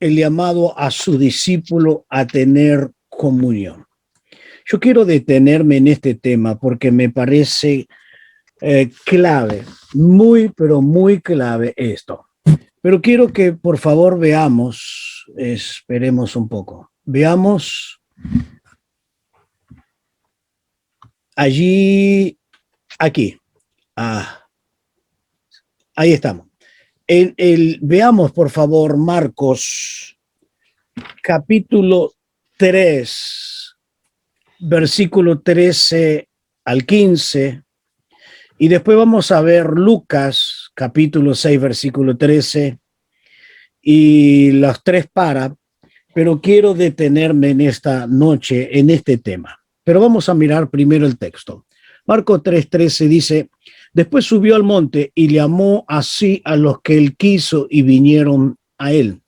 el llamado a su discípulo a tener comunión. Yo quiero detenerme en este tema porque me parece clave, muy, pero muy clave esto. Pero quiero que por favor veamos, esperemos un poco, veamos allí, aquí, ahí estamos. Veamos por favor Marcos capítulo 3, versículo 13 al 15, y después vamos a ver Lucas capítulo 6, versículo 13, y los tres pero quiero detenerme en esta noche en este tema. Pero vamos a mirar primero el texto. Marcos 3:13 dice: después subió al monte y llamó así a los que él quiso y vinieron a él.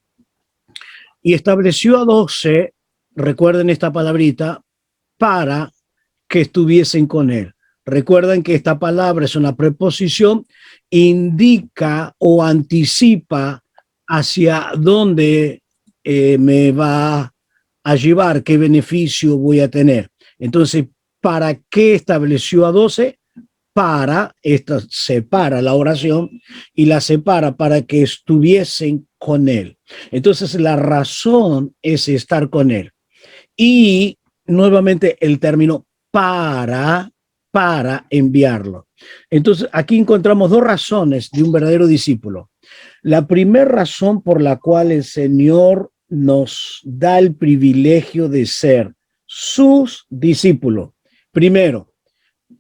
Y estableció a 12, recuerden esta palabrita, para que estuviesen con él. Recuerden que esta palabra es una preposición, indica o anticipa hacia dónde me va a llevar, qué beneficio voy a tener. Entonces, ¿para qué estableció a 12? Para, esto separa la oración y la separa para que estuviesen con él. Entonces, la razón es estar con él. Y nuevamente el término para enviarlo. Entonces, aquí encontramos dos razones de un verdadero discípulo. La primera razón por la cual el Señor nos da el privilegio de ser sus discípulos. Primero,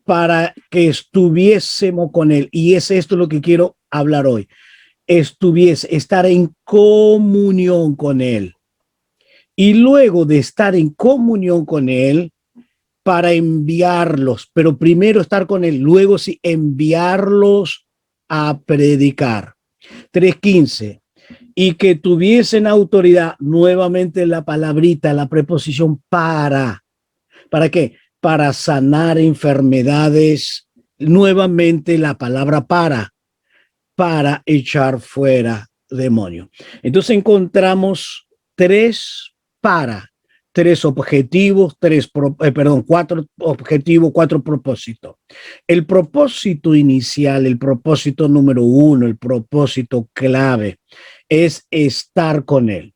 para que estuviésemos con Él. Y es esto lo que quiero hablar hoy. Estar en comunión con Él. Y luego de estar en comunión con Él, para enviarlos, pero primero estar con Él, luego sí enviarlos a predicar. 3:15, y que tuviesen autoridad, nuevamente la palabrita, la preposición ¿para qué? Para sanar enfermedades, nuevamente la palabra para echar fuera demonios. Entonces encontramos tres objetivos, cuatro objetivos, cuatro propósitos. El propósito inicial, el propósito número uno, el propósito clave es estar con Él.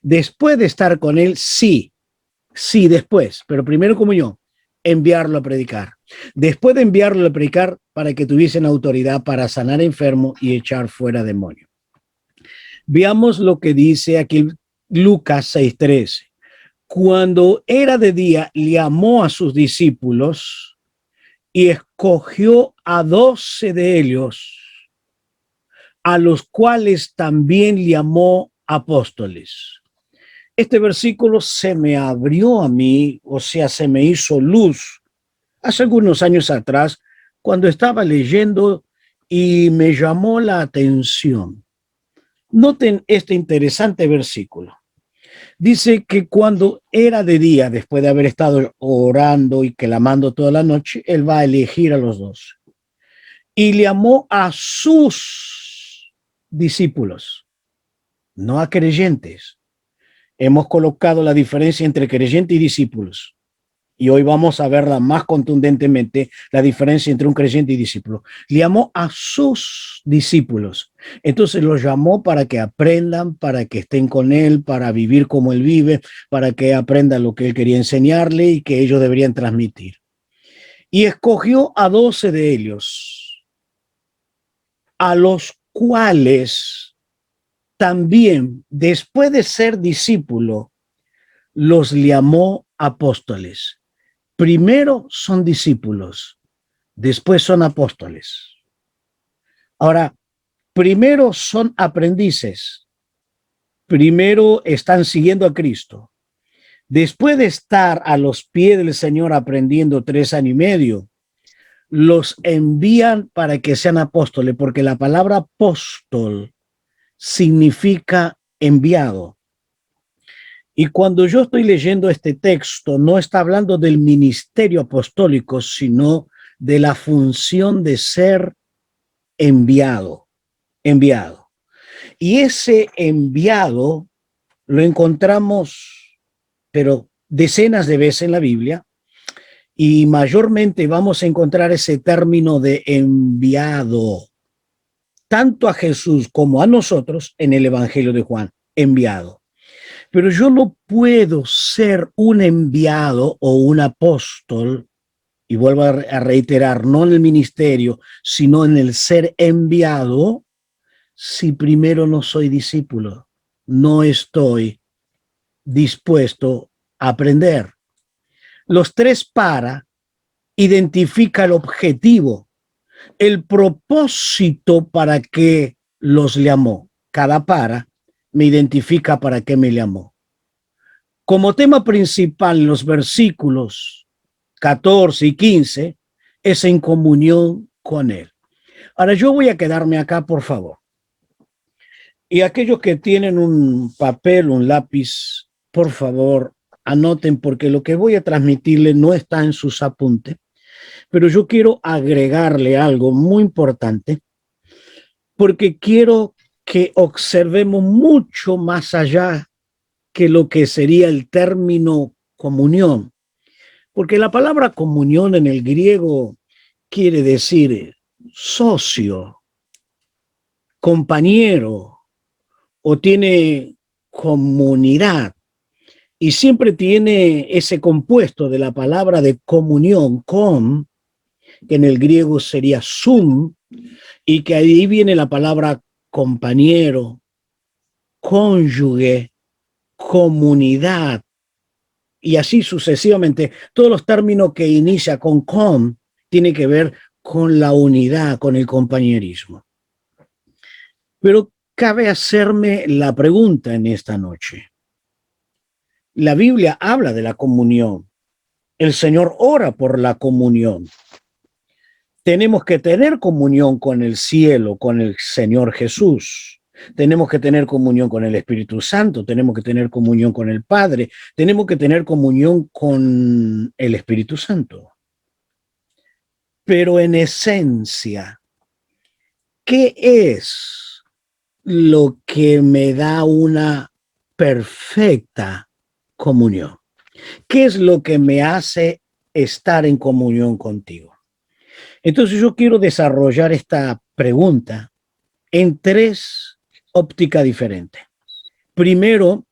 Después de estar con Él, sí, después, pero primero comunión, enviarlo a predicar. Después de enviarlo a predicar, para que tuviesen autoridad para sanar enfermos y echar fuera demonios. Veamos lo que dice aquí Lucas 6:13. Cuando era de día, llamó a sus discípulos y escogió a 12 de ellos, a los cuales también llamó apóstoles. Este versículo se me abrió a mí, o sea, se me hizo luz hace algunos años atrás, cuando estaba leyendo y me llamó la atención. Noten este interesante versículo. Dice que cuando era de día, después de haber estado orando y clamando toda la noche, él va a elegir a los 12. Y llamó a sus discípulos, no a creyentes. Hemos colocado la diferencia entre creyente y discípulos. Y hoy vamos a verla más contundentemente, la diferencia entre un creyente y discípulo. Le llamó a sus discípulos. Entonces los llamó para que aprendan, para que estén con él, para vivir como él vive, para que aprendan lo que él quería enseñarle y que ellos deberían transmitir. Y escogió a 12 de ellos, a los cuales también, después de ser discípulo, los llamó apóstoles. Primero son discípulos, después son apóstoles. Ahora, primero son aprendices, primero están siguiendo a Cristo. Después de estar a los pies del Señor aprendiendo 3 años y medio, los envían para que sean apóstoles, porque la palabra apóstol significa enviado. Y cuando yo estoy leyendo este texto, no está hablando del ministerio apostólico, sino de la función de ser enviado. Y ese enviado Lo encontramos, pero decenas de veces en la Biblia, y mayormente vamos a encontrar ese término de enviado, tanto a Jesús como a nosotros en el Evangelio de Juan, enviado. Pero yo no puedo ser un enviado o un apóstol, y vuelvo a reiterar, no en el ministerio, sino en el ser enviado, si primero no soy discípulo, no estoy dispuesto a aprender. Los tres para identifica el objetivo, el propósito para que los llamó. Cada para me identifica para qué me llamó. Como tema principal en los versículos 14 y 15 es en comunión con Él. Ahora yo voy a quedarme acá, por favor. Y aquellos que tienen un papel, un lápiz, por favor, anoten, porque lo que voy a transmitirle no está en sus apuntes, pero yo quiero agregarle algo muy importante, porque quiero que observemos mucho más allá que lo que sería el término comunión, porque la palabra comunión en el griego quiere decir socio, compañero, o tiene comunidad, y siempre tiene ese compuesto de la palabra de comunión, con, que en el griego sería sum, y que ahí viene la palabra compañero, cónyuge, comunidad, y así sucesivamente. Todos los términos que inicia con tiene que ver con la unidad, con el compañerismo. Pero cabe hacerme la pregunta en esta noche. La Biblia habla de la comunión. El Señor ora por la comunión. Tenemos que tener comunión con el cielo, con el Señor Jesús. Tenemos que tener comunión con el Espíritu Santo, tenemos que tener comunión con el Padre, tenemos que tener comunión con el Espíritu Santo. Pero en esencia, ¿qué es lo que me da una perfecta comunión? ¿Qué es lo que me hace estar en comunión contigo? Entonces yo quiero desarrollar esta pregunta en tres ópticas diferentes. Primero,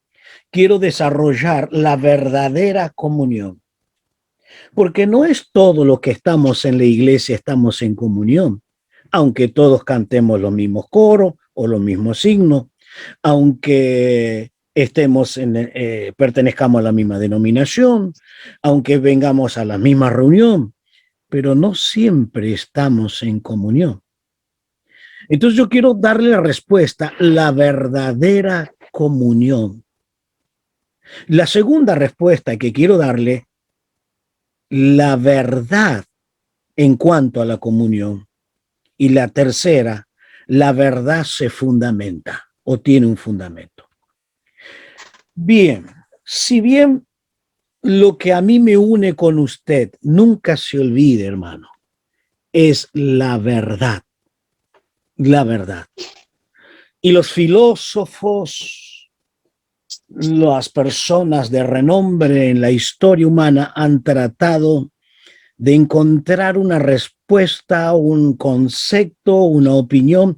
quiero desarrollar la verdadera comunión, porque no es todo lo que estamos en la iglesia, estamos en comunión, aunque todos cantemos los mismos coros o los mismos signos, aunque pertenezcamos a la misma denominación, aunque vengamos a la misma reunión, pero no siempre estamos en comunión. Entonces yo quiero darle la respuesta, la verdadera comunión. La segunda respuesta que quiero darle, la verdad en cuanto a la comunión. Y la tercera, la verdad se fundamenta o tiene un fundamento. Bien, si bien lo que a mí me une con usted, nunca se olvide, hermano, es la verdad. La verdad. Y los filósofos, las personas de renombre en la historia humana han tratado de encontrar una respuesta, un concepto, una opinión.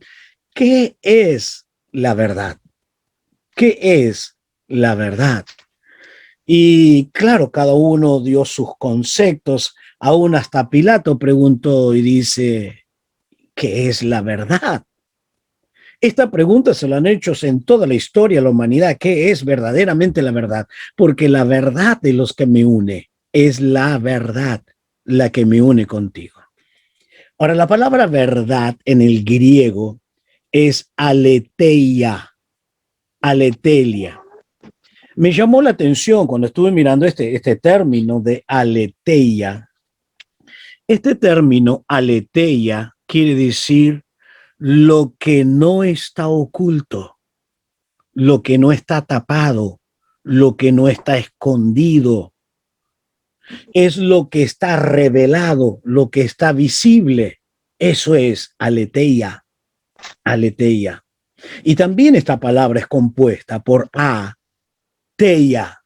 ¿Qué es la verdad? ¿Qué es la verdad? Y claro, cada uno dio sus conceptos. Aún hasta Pilato preguntó y dice, ¿qué es la verdad? Esta pregunta se la han hecho en toda la historia de la humanidad. ¿Qué es verdaderamente la verdad? Porque la verdad de los que me une es la verdad, la que me une contigo. Ahora, la palabra verdad en el griego es aletheia, aletheia. Me llamó la atención cuando estuve mirando este término de aletheia. Este término aletheia quiere decir lo que no está oculto, lo que no está tapado, lo que no está escondido. Es lo que está revelado, lo que está visible. Eso es aletheia, aletheia. Y también esta palabra es compuesta por a aletheia.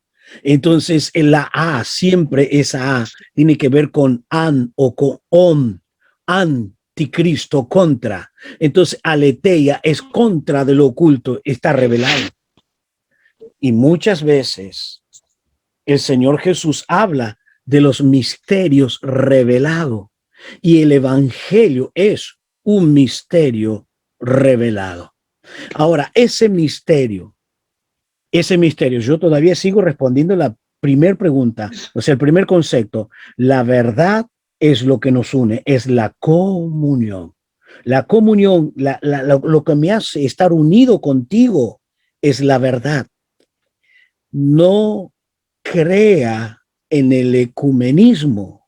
Entonces, la A, siempre esa A tiene que ver con an o con on, anticristo, contra. Entonces, aletheia es contra de lo oculto, está revelado. Y muchas veces el Señor Jesús habla de los misterios revelados y el evangelio es un misterio revelado. Ahora, ese misterio, yo todavía sigo respondiendo la primera pregunta, o sea, el primer concepto. La verdad es lo que nos une, es la comunión. La comunión, lo que me hace estar unido contigo es la verdad. No crea en el ecumenismo.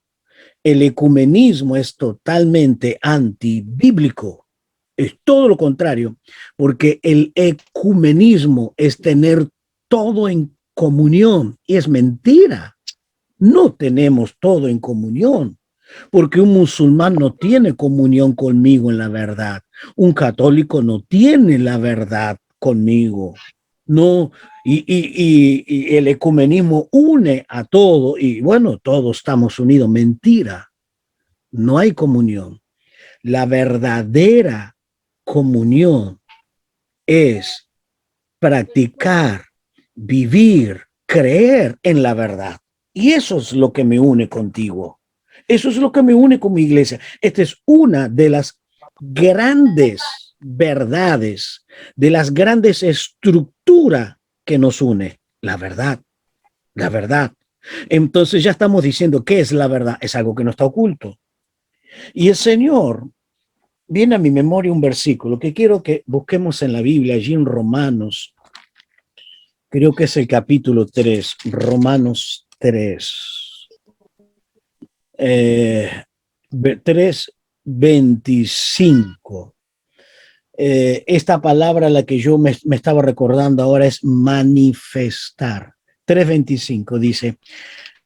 El ecumenismo es totalmente antibíblico. Es todo lo contrario, porque el ecumenismo es tener todo en comunión y es mentira. No tenemos todo en comunión, porque un musulmán no tiene comunión conmigo en la verdad. Un católico no tiene la verdad conmigo. No, y el ecumenismo une a todo y bueno, todos estamos unidos. Mentira, no hay comunión. La verdadera comunión es practicar, vivir, creer en la verdad. Y eso es lo que me une contigo. Eso es lo que me une con mi iglesia. Esta es una de las grandes verdades, de las grandes estructuras que nos une. La verdad, la verdad. Entonces ya estamos diciendo qué es la verdad. Es algo que no está oculto. Y el Señor, viene a mi memoria un versículo que quiero que busquemos en la Biblia, allí en Romanos, creo que es el capítulo 3, Romanos 3, 3:25. Esta palabra, la que yo me estaba recordando ahora, es manifestar. 3:25 dice,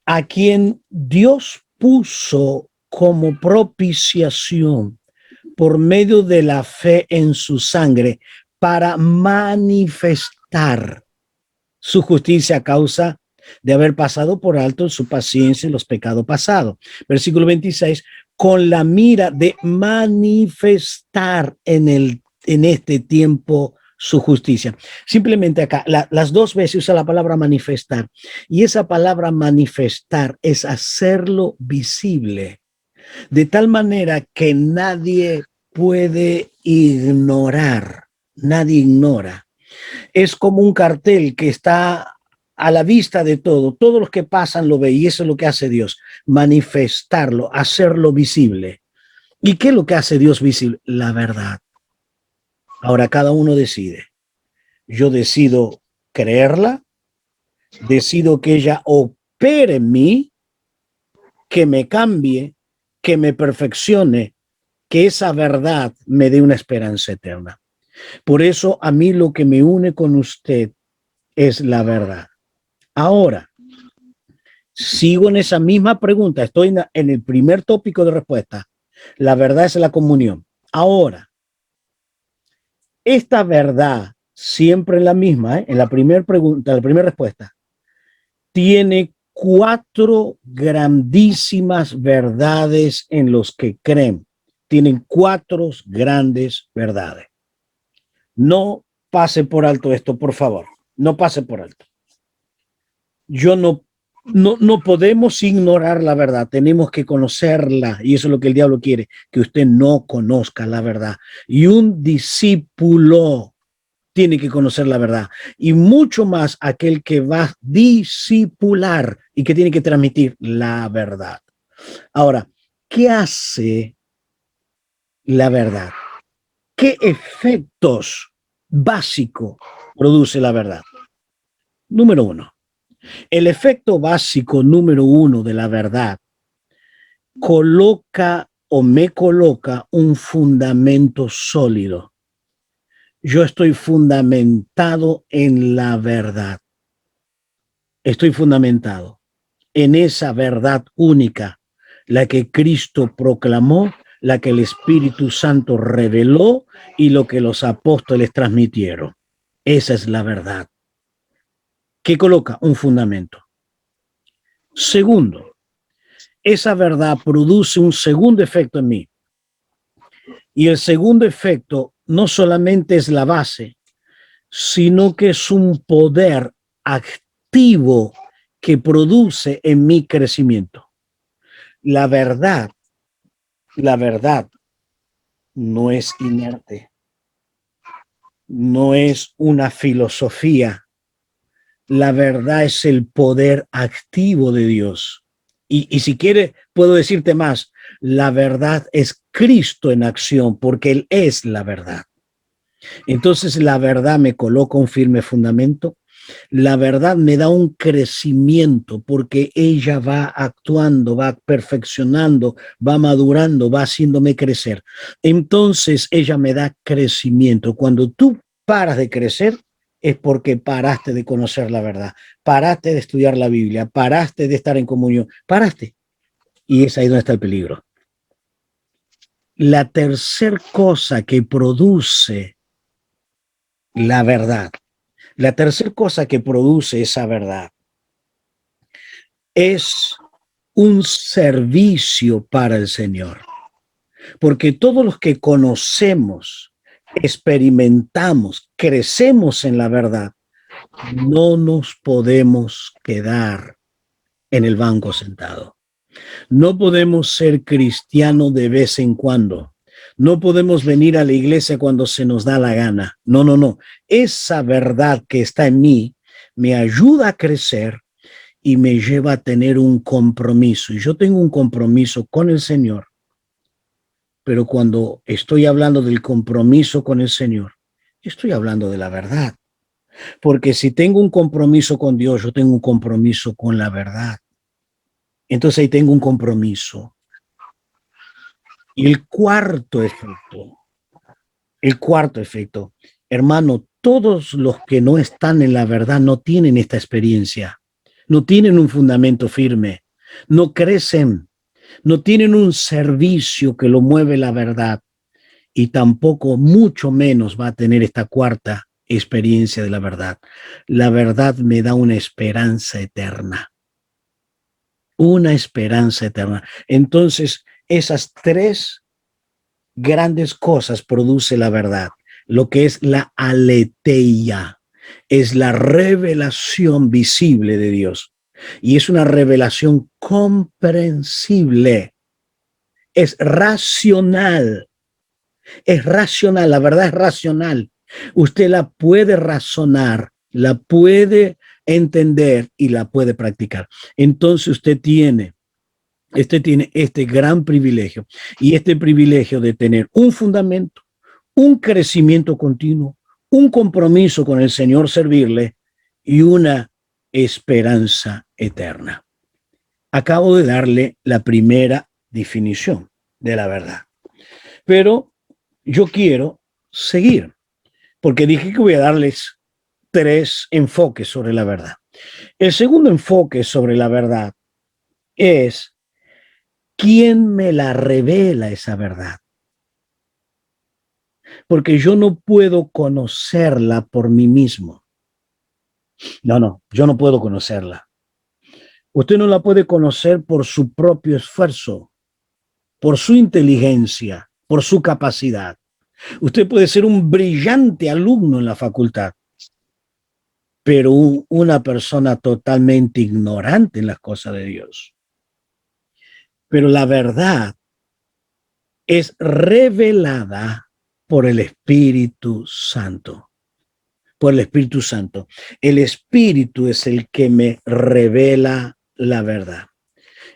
a quien Dios puso como propiciación por medio de la fe en su sangre para manifestar su justicia a causa de haber pasado por alto su paciencia en los pecados pasados. Versículo 26, con la mira de manifestar en este tiempo su justicia. Simplemente acá, las dos veces usa la palabra manifestar, y esa palabra manifestar es hacerlo visible, de tal manera que nadie puede ignorar, nadie ignora. Es como un cartel que está a la vista de todo, todos los que pasan lo ven, y eso es lo que hace Dios, manifestarlo, hacerlo visible. ¿Y qué es lo que hace Dios visible? La verdad. Ahora cada uno decide. Yo decido creerla, decido que ella opere en mí, que me cambie, que me perfeccione, que esa verdad me dé una esperanza eterna. Por eso a mí lo que me une con usted es la verdad. Ahora, sigo en esa misma pregunta, estoy en el primer tópico de respuesta. La verdad es la comunión. Ahora, esta verdad, siempre la misma, en la primera pregunta, la primera respuesta, tiene 4 grandísimas verdades en los que creen. Tienen 4 grandes verdades. No pase por alto esto, por favor. No pase por alto. No podemos ignorar la verdad, tenemos que conocerla, y eso es lo que el diablo quiere, que usted no conozca la verdad. Y un discípulo tiene que conocer la verdad, y mucho más aquel que va a discipular y que tiene que transmitir la verdad. Ahora, ¿qué hace la verdad? ¿Qué efectos básicos produce la verdad? Número 1. El efecto básico número 1 de la verdad coloca o me coloca un fundamento sólido. Yo estoy fundamentado en la verdad. Estoy fundamentado en esa verdad única, la que Cristo proclamó, la que el Espíritu Santo reveló y lo que los apóstoles transmitieron. Esa es la verdad. que coloca un fundamento. Segundo, esa verdad produce un segundo efecto en mí. Y el segundo efecto no solamente es la base, sino que es un poder activo que produce en mi crecimiento. La verdad no es inerte, no es una filosofía. La verdad es el poder activo de Dios. Y si quiere, puedo decirte más, la verdad es Cristo en acción, porque Él es la verdad. Entonces la verdad me coloca un firme fundamento, la verdad me da un crecimiento porque ella va actuando, va perfeccionando, va madurando, va haciéndome crecer. Entonces ella me da crecimiento. Cuando tú paras de crecer, es porque paraste de conocer la verdad, paraste de estudiar la Biblia, paraste de estar en comunión, paraste. Y es ahí donde está el peligro. La tercera cosa que produce la verdad, la tercera cosa que produce esa verdad es un servicio para el Señor. Porque todos los que conocemos, experimentamos, crecemos en la verdad, no nos podemos quedar en el banco sentado. No podemos ser cristianos de vez en cuando. No podemos venir a la iglesia cuando se nos da la gana. No, no, no. Esa verdad que está en mí me ayuda a crecer y me lleva a tener un compromiso. Y yo tengo un compromiso con el Señor. Pero cuando estoy hablando del compromiso con el Señor, estoy hablando de la verdad. Porque si tengo un compromiso con Dios, yo tengo un compromiso con la verdad. Entonces ahí tengo un compromiso. Y el cuarto efecto, hermano, todos los que no están en la verdad no tienen esta experiencia, no tienen un fundamento firme, no crecen, no tienen un servicio que lo mueve la verdad y tampoco, mucho menos, va a tener esta cuarta experiencia de la verdad. La verdad me da una esperanza eterna. Una esperanza eterna. Entonces, esas tres grandes cosas produce la verdad. Lo que es la aletheia, es la revelación visible de Dios. Y es una revelación comprensible. Es racional. Es racional. La verdad es racional. Usted la puede razonar, la puede entender y la puede practicar. Entonces usted tiene este gran privilegio y este privilegio de tener un fundamento, un crecimiento continuo, un compromiso con el Señor, servirle y una esperanza eterna. Acabo de darle la primera definición de la verdad, pero yo quiero seguir porque dije que voy a darles tres enfoques sobre la verdad. El segundo enfoque sobre la verdad es ¿quién me la revela esa verdad? Porque yo no puedo conocerla por mí mismo. No, yo no puedo conocerla. Usted no la puede conocer por su propio esfuerzo, por su inteligencia, por su capacidad. Usted puede ser un brillante alumno en la facultad, pero una persona totalmente ignorante en las cosas de Dios. Pero la verdad es revelada por el Espíritu Santo. Por el Espíritu Santo. El Espíritu es el que me revela la verdad.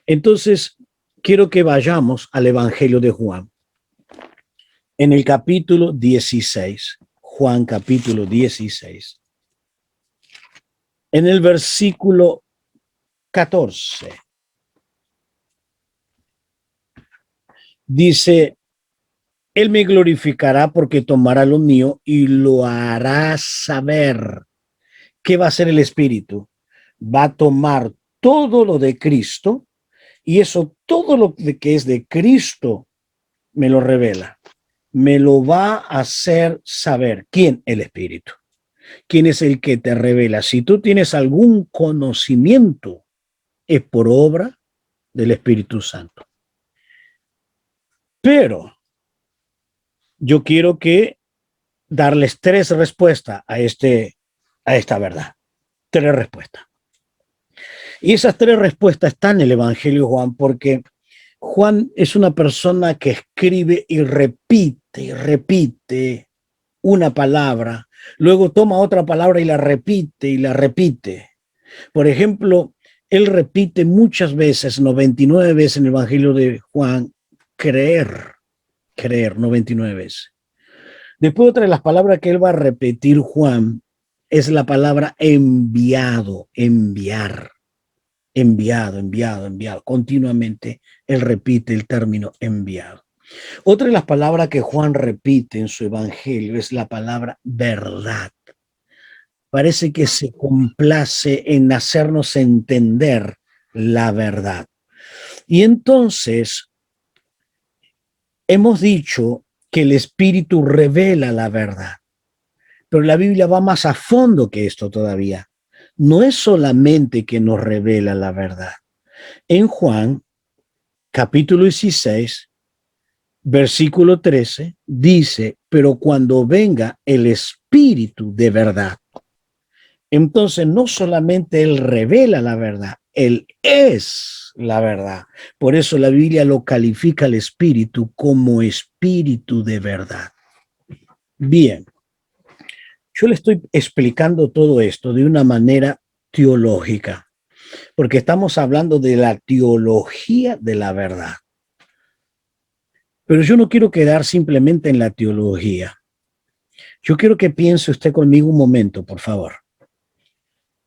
Entonces, quiero que vayamos al Evangelio de Juan. En el capítulo 16, Juan capítulo 16. En el versículo 14. Dice, Él me glorificará porque tomará lo mío y lo hará saber. ¿Qué va a hacer el Espíritu? Va a tomar todo lo de Cristo y eso, todo lo que es de Cristo, me lo revela. Me lo va a hacer saber. ¿Quién? El Espíritu. ¿Quién es el que te revela? Si tú tienes algún conocimiento, es por obra del Espíritu Santo. Pero yo quiero que darles tres respuestas a esta verdad. Tres respuestas. Y esas tres respuestas están en el Evangelio de Juan, porque Juan es una persona que escribe y repite una palabra, luego toma otra palabra y la repite y la repite. Por ejemplo, él repite muchas veces, 99 veces en el Evangelio de Juan, creer, 99 veces. Después otra de las palabras que él va a repetir Juan es la palabra enviado, enviar, enviado. Continuamente él repite el término enviado. Otra de las palabras que Juan repite en su evangelio es la palabra verdad. Parece que se complace en hacernos entender la verdad. Y entonces hemos dicho que el Espíritu revela la verdad, pero la Biblia va más a fondo que esto todavía. No es solamente que nos revela la verdad. En Juan, capítulo 16, versículo 13, dice, pero cuando venga el Espíritu de verdad, entonces no solamente Él revela la verdad, Él es la verdad. Por eso la Biblia lo califica al Espíritu como Espíritu de verdad. Bien, yo le estoy explicando todo esto de una manera teológica, porque estamos hablando de la teología de la verdad. Pero yo no quiero quedar simplemente en la teología. Yo quiero que piense usted conmigo un momento, por favor.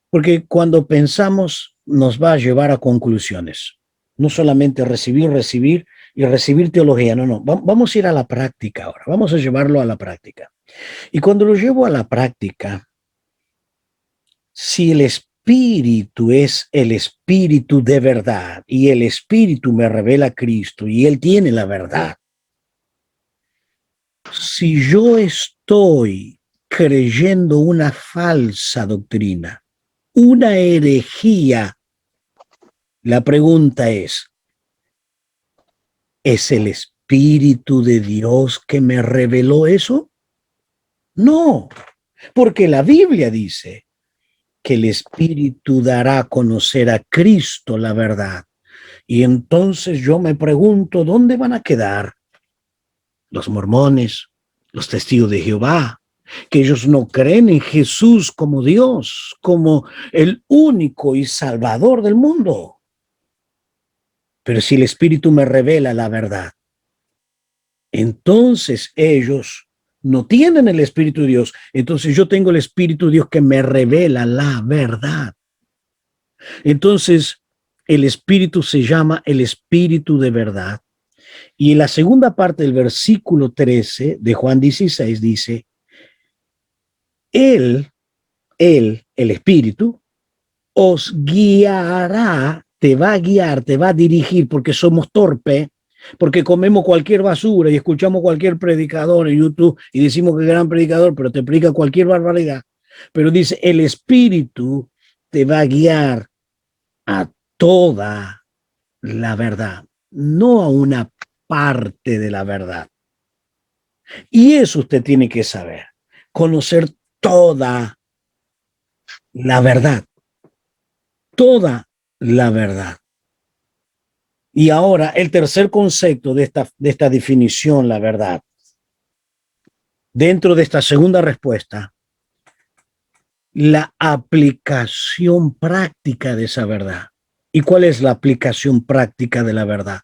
Porque cuando pensamos nos va a llevar a conclusiones. No solamente recibir y recibir teología. No. Vamos a ir a la práctica ahora. Vamos a llevarlo a la práctica. Y cuando lo llevo a la práctica, si el Espíritu es el Espíritu de verdad y el Espíritu me revela a Cristo y Él tiene la verdad, si yo estoy creyendo una falsa doctrina, una herejía, la pregunta ¿es el Espíritu de Dios que me reveló eso? No, porque la Biblia dice que el Espíritu dará a conocer a Cristo la verdad. Y entonces yo me pregunto, ¿dónde van a quedar los mormones, los testigos de Jehová, que ellos no creen en Jesús como Dios, como el único y salvador del mundo? Pero si el Espíritu me revela la verdad, entonces ellos no tienen el Espíritu de Dios. Entonces yo tengo el Espíritu de Dios que me revela la verdad. Entonces el Espíritu se llama el Espíritu de verdad. Y en la segunda parte del versículo 13 de Juan 16 dice, Él, el Espíritu, os guiará, te va a guiar, te va a dirigir, porque somos torpes, porque comemos cualquier basura y escuchamos cualquier predicador en YouTube y decimos que es gran predicador, pero te predica cualquier barbaridad. Pero dice, el Espíritu te va a guiar a toda la verdad, no a una parte de la verdad. Y eso usted tiene que saber, conocer toda la verdad, toda la verdad. Y ahora el tercer concepto de esta definición, la verdad, dentro de esta segunda respuesta, la aplicación práctica de esa verdad. ¿Y cuál es la aplicación práctica de la verdad?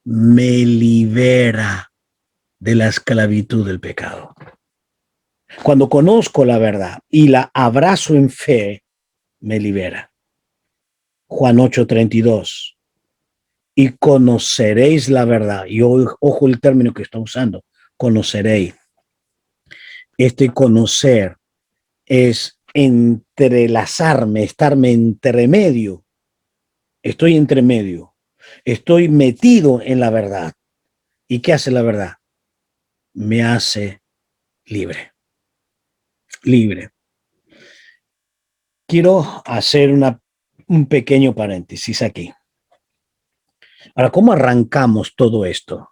Me libera de la esclavitud del pecado. Cuando conozco la verdad y la abrazo en fe, me libera. Juan 8:32. Y conoceréis la verdad. Y ojo el término que está usando, conoceréis. Este conocer es entrelazarme, estarme entre medio. Estoy entre medio. Estoy metido en la verdad. ¿Y qué hace la verdad? Me hace libre. Libre. quiero hacer un pequeño paréntesis aquí. Ahora, ¿cómo arrancamos todo esto?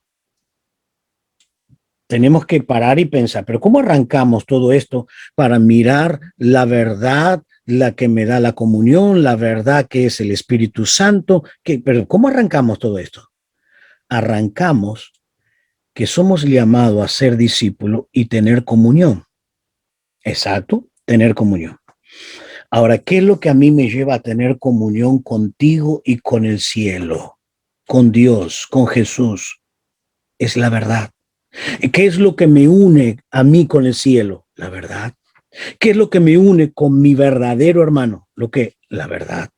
Tenemos que parar y pensar, pero ¿cómo arrancamos todo esto para mirar la verdad, la que me da la comunión, la verdad que es el Espíritu Santo? Pero ¿cómo arrancamos todo esto? Arrancamos que somos llamados a ser discípulos y tener comunión. Exacto, tener comunión. Ahora, ¿qué es lo que a mí me lleva a tener comunión contigo y con el cielo? Con Dios, con Jesús. Es la verdad. ¿Qué es lo que me une a mí con el cielo? La verdad. ¿Qué es lo que me une con mi verdadero hermano? La verdad.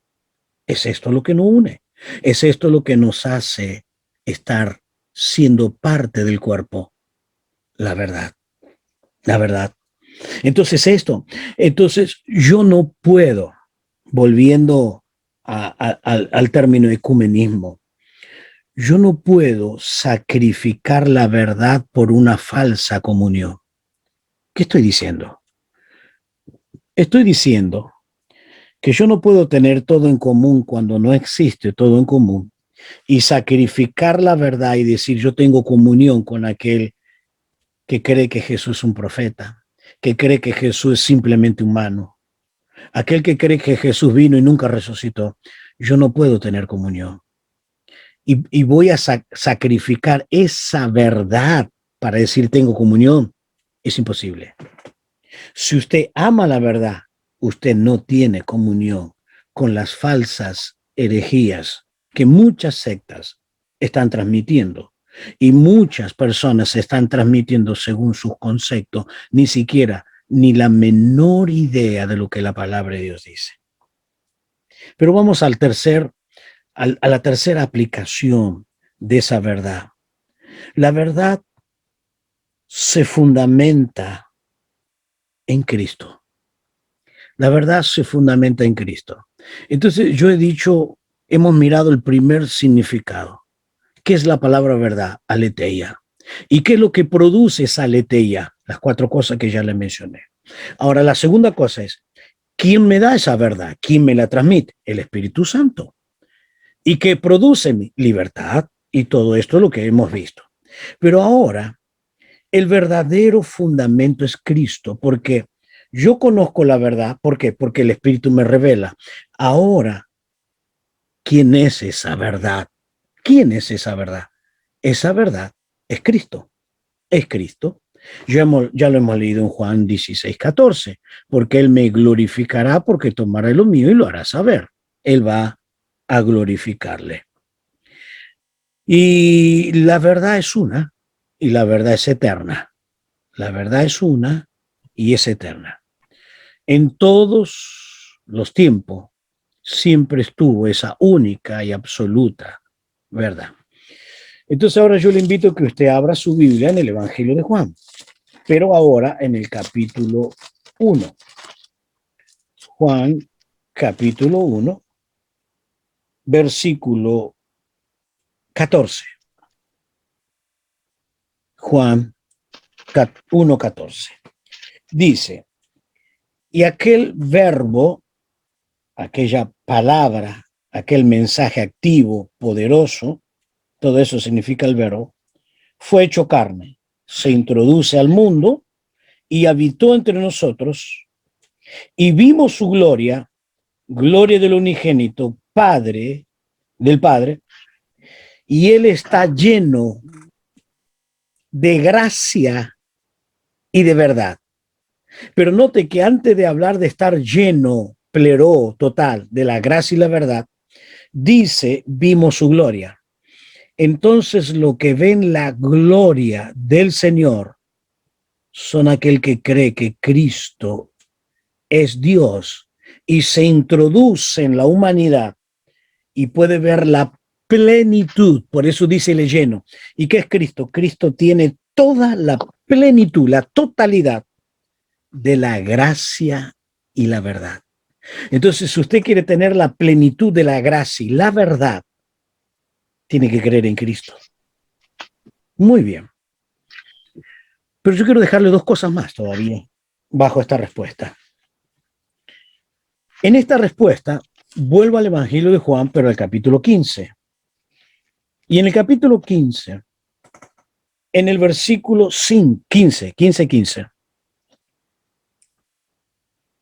Es esto lo que nos une. Es esto lo que nos hace estar siendo parte del cuerpo. La verdad. La verdad. Entonces yo no puedo, volviendo al término ecumenismo, yo no puedo sacrificar la verdad por una falsa comunión. ¿Qué estoy diciendo? Estoy diciendo que yo no puedo tener todo en común cuando no existe todo en común y sacrificar la verdad y decir yo tengo comunión con aquel que cree que Jesús es un profeta, que cree que Jesús es simplemente humano, aquel que cree que Jesús vino y nunca resucitó. Yo no puedo tener comunión y voy a sacrificar esa verdad para decir tengo comunión. Es imposible. Si usted ama la verdad, usted no tiene comunión con las falsas herejías que muchas sectas están transmitiendo y muchas personas están transmitiendo según sus conceptos, ni siquiera ni la menor idea de lo que la palabra de Dios dice. Pero vamos a la tercera aplicación de esa verdad. La verdad se fundamenta en Cristo. La verdad se fundamenta en Cristo. Entonces yo he dicho, hemos mirado el primer significado. ¿Qué es la palabra verdad? Aletheia. ¿Y qué es lo que produce esa aletheia? Las cuatro cosas que ya le mencioné. Ahora, la segunda cosa es, ¿quién me da esa verdad? ¿Quién me la transmite? El Espíritu Santo. ¿Y qué produce mi libertad? Y todo esto es lo que hemos visto. Pero ahora, el verdadero fundamento es Cristo, porque yo conozco la verdad. ¿Por qué? Porque el Espíritu me revela. Ahora, ¿quién es esa verdad? ¿Quién es esa verdad? Esa verdad es Cristo. Es Cristo. Ya lo hemos leído en Juan 16:14, porque Él me glorificará porque tomará lo mío y lo hará saber. Él va a glorificarle. Y la verdad es una, y la verdad es eterna. La verdad es una y es eterna. En todos los tiempos siempre estuvo esa única y absoluta verdad. Entonces ahora yo le invito a que usted abra su Biblia en el Evangelio de Juan, pero ahora en el capítulo 1. Juan, capítulo 1, versículo 14. Juan 1:14. Dice, y aquel verbo, aquella palabra, aquel mensaje activo, poderoso, todo eso significa el verbo, fue hecho carne, se introduce al mundo y habitó entre nosotros y vimos su gloria, gloria del unigénito, Padre, del Padre, y él está lleno de gracia y de verdad. Pero note que antes de hablar de estar lleno, pleró, total, de la gracia y la verdad, dice, vimos su gloria. Entonces lo que ven la gloria del Señor son aquel que cree que Cristo es Dios y se introduce en la humanidad y puede ver la plenitud, por eso dice el lleno. ¿Y qué es Cristo? Cristo tiene toda la plenitud, la totalidad de la gracia y la verdad. Entonces, si usted quiere tener la plenitud de la gracia y la verdad, tiene que creer en Cristo. Muy bien. Pero yo quiero dejarle dos cosas más todavía bajo esta respuesta. En esta respuesta, vuelvo al Evangelio de Juan, pero al capítulo 15. Y en el capítulo 15, en el versículo 15,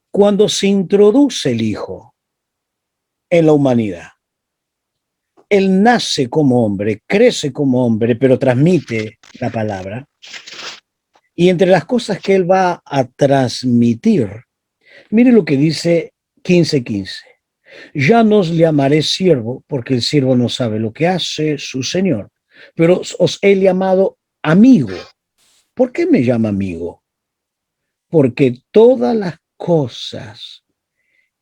cuando se introduce el Hijo en la humanidad, Él nace como hombre, crece como hombre, pero transmite la palabra. Y entre las cosas que Él va a transmitir, mire lo que dice 15:15. Ya no os llamaré siervo, porque el siervo no sabe lo que hace su señor, pero os he llamado amigo. ¿Por qué me llama amigo? Porque todas las cosas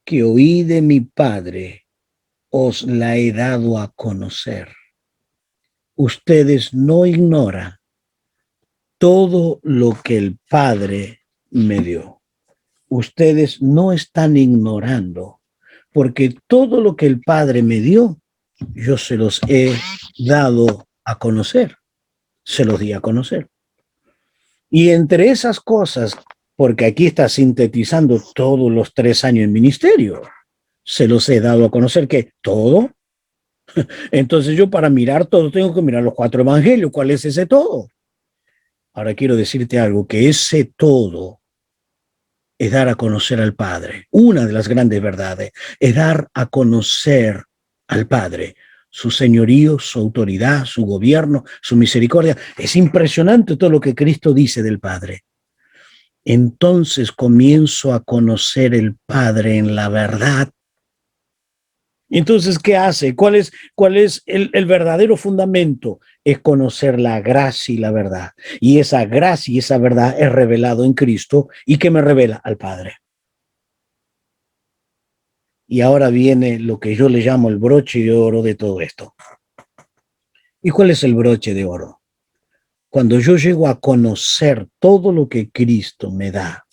que oí de mi Padre os la he dado a conocer. Ustedes no ignoran todo lo que el Padre me dio. Ustedes no están ignorando, porque todo lo que el Padre me dio, yo se los he dado a conocer, se los di a conocer. Y entre esas cosas, porque aquí está sintetizando todos los 3 años en ministerio, se los he dado a conocer que todo. Entonces yo para mirar todo tengo que mirar los 4 evangelios. ¿Cuál es ese todo? Ahora quiero decirte algo, que ese todo es dar a conocer al Padre. Una de las grandes verdades es dar a conocer al Padre, su señorío, su autoridad, su gobierno, su misericordia. Es impresionante todo lo que Cristo dice del Padre. Entonces comienzo a conocer el Padre en la verdad. Entonces, ¿qué hace? ¿Cuál es el verdadero fundamento? Es conocer la gracia y la verdad. Y esa gracia y esa verdad es revelado en Cristo. ¿Y qué me revela? Al Padre. Y ahora viene lo que yo le llamo el broche de oro de todo esto. ¿Y cuál es el broche de oro? Cuando yo llego a conocer todo lo que Cristo me da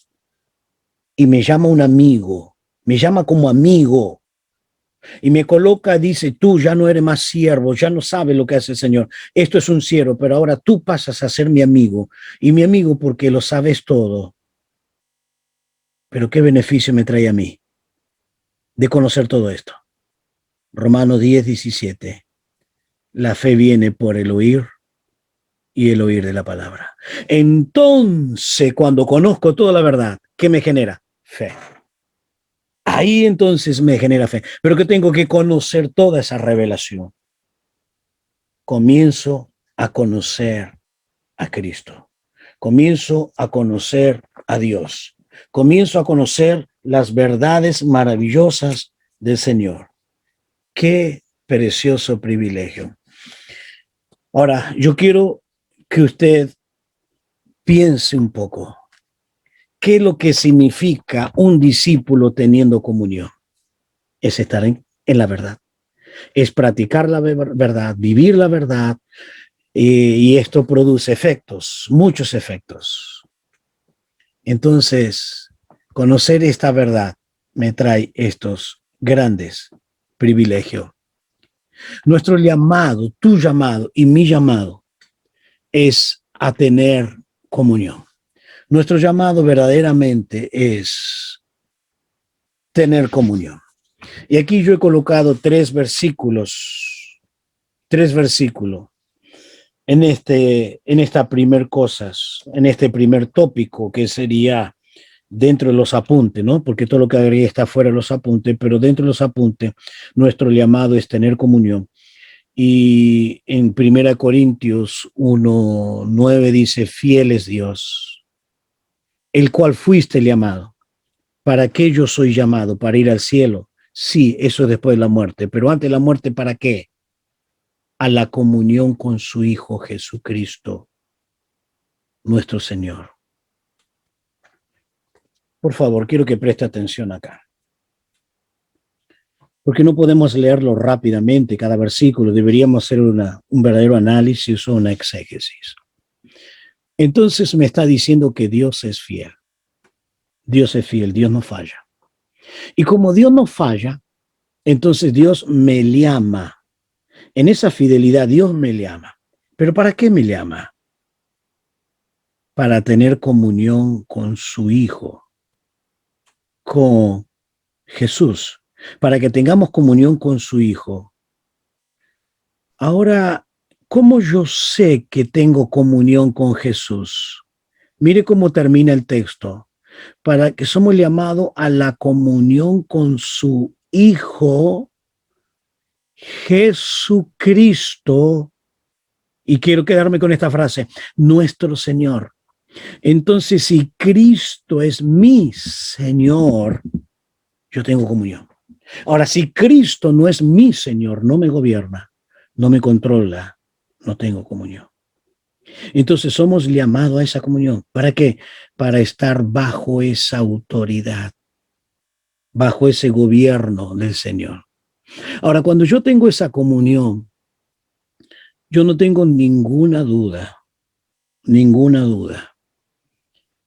y me llama un amigo, me llama como amigo, y me coloca, dice, tú ya no eres más siervo, ya no sabes lo que hace el Señor. Esto es un siervo, pero ahora tú pasas a ser mi amigo. Y mi amigo porque lo sabes todo. Pero ¿qué beneficio me trae a mí de conocer todo esto? Romanos 10:17. La fe viene por el oír y el oír de la palabra. Entonces, cuando conozco toda la verdad, ¿qué me genera? Fe. Ahí entonces me genera fe. Pero que tengo que conocer toda esa revelación. Comienzo a conocer a Cristo. Comienzo a conocer a Dios. Comienzo a conocer las verdades maravillosas del Señor. Qué precioso privilegio. Ahora, yo quiero que usted piense un poco. ¿Qué es lo que significa un discípulo teniendo comunión? Es estar en la verdad. Es practicar la verdad, vivir la verdad, y esto produce efectos, muchos efectos. Entonces, conocer esta verdad me trae estos grandes privilegios. Nuestro llamado, tu llamado y mi llamado es a tener comunión. Nuestro llamado verdaderamente es tener comunión. Y aquí yo he colocado 3 versículos en esta primer cosas, en este primer tópico que sería dentro de los apuntes, ¿no? Porque todo lo que agregué está fuera de los apuntes, pero dentro de los apuntes, nuestro llamado es tener comunión. Y en 1 Corintios 1:9 dice, fiel es Dios, el cual fuiste llamado. ¿Para qué yo soy llamado? ¿Para ir al cielo? Sí, eso es después de la muerte, pero antes de la muerte, ¿para qué? A la comunión con su Hijo Jesucristo, nuestro Señor. Por favor, quiero que preste atención acá, porque no podemos leerlo rápidamente cada versículo, deberíamos hacer un verdadero análisis o una exégesis. Entonces me está diciendo que Dios es fiel. Dios es fiel, Dios no falla. Y como Dios no falla, entonces Dios me llama. En esa fidelidad Dios me llama. ¿Pero para qué me llama? Para tener comunión con su Hijo, con Jesús, para que tengamos comunión con su Hijo. Ahora, ¿cómo yo sé que tengo comunión con Jesús? Mire cómo termina el texto. Para que somos llamados a la comunión con su Hijo, Jesucristo, y quiero quedarme con esta frase, nuestro Señor. Entonces, si Cristo es mi Señor, yo tengo comunión. Ahora, si Cristo no es mi Señor, no me gobierna, no me controla, no tengo comunión. Entonces somos llamados a esa comunión. ¿Para qué? Para estar bajo esa autoridad, bajo ese gobierno del Señor. Ahora, cuando yo tengo esa comunión, yo no tengo ninguna duda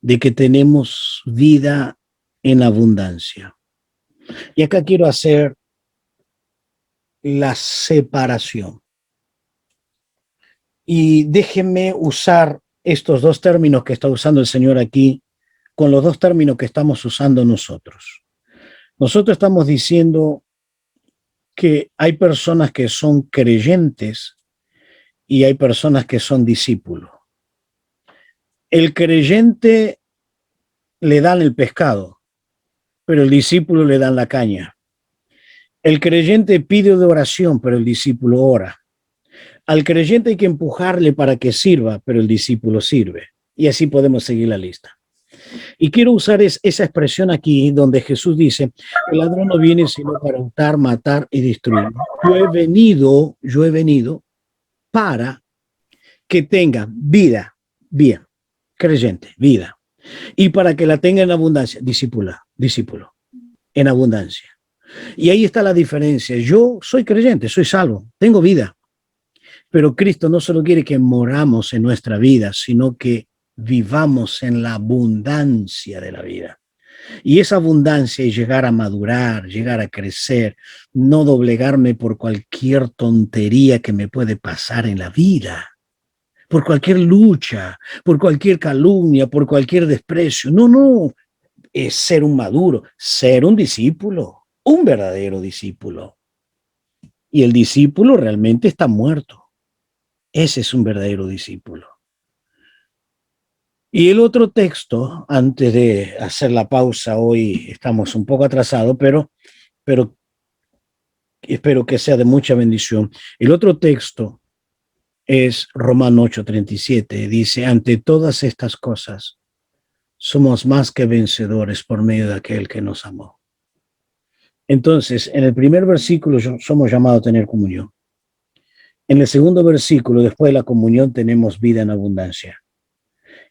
de que tenemos vida en abundancia. Y acá quiero hacer la separación. Y déjenme usar estos dos términos que está usando el Señor aquí con los dos términos que estamos usando nosotros. Nosotros estamos diciendo que hay personas que son creyentes y hay personas que son discípulos. El creyente le dan el pescado, pero el discípulo le dan la caña. El creyente pide de oración, pero el discípulo ora. Al creyente hay que empujarle para que sirva, pero el discípulo sirve. Y así podemos seguir la lista. Y quiero usar esa expresión aquí donde Jesús dice, el ladrón no viene sino para hurtar, matar y destruir. Yo he venido para que tenga vida, bien, creyente, vida. Y para que la tenga en abundancia, discípulo, en abundancia. Y ahí está la diferencia. Yo soy creyente, soy salvo, tengo vida. Pero Cristo no solo quiere que moramos en nuestra vida, sino que vivamos en la abundancia de la vida. Y esa abundancia es llegar a madurar, llegar a crecer, no doblegarme por cualquier tontería que me puede pasar en la vida, por cualquier lucha, por cualquier calumnia, por cualquier desprecio. No, no, es ser un maduro, ser un discípulo, un verdadero discípulo. Y el discípulo realmente está muerto. Ese es un verdadero discípulo. Y el otro texto, antes de hacer la pausa, hoy estamos un poco atrasados, pero espero que sea de mucha bendición. El otro texto es Romano 8:37. Dice, ante todas estas cosas, somos más que vencedores por medio de aquel que nos amó. Entonces, en el primer versículo somos llamados a tener comunión. En el segundo versículo, después de la comunión, tenemos vida en abundancia.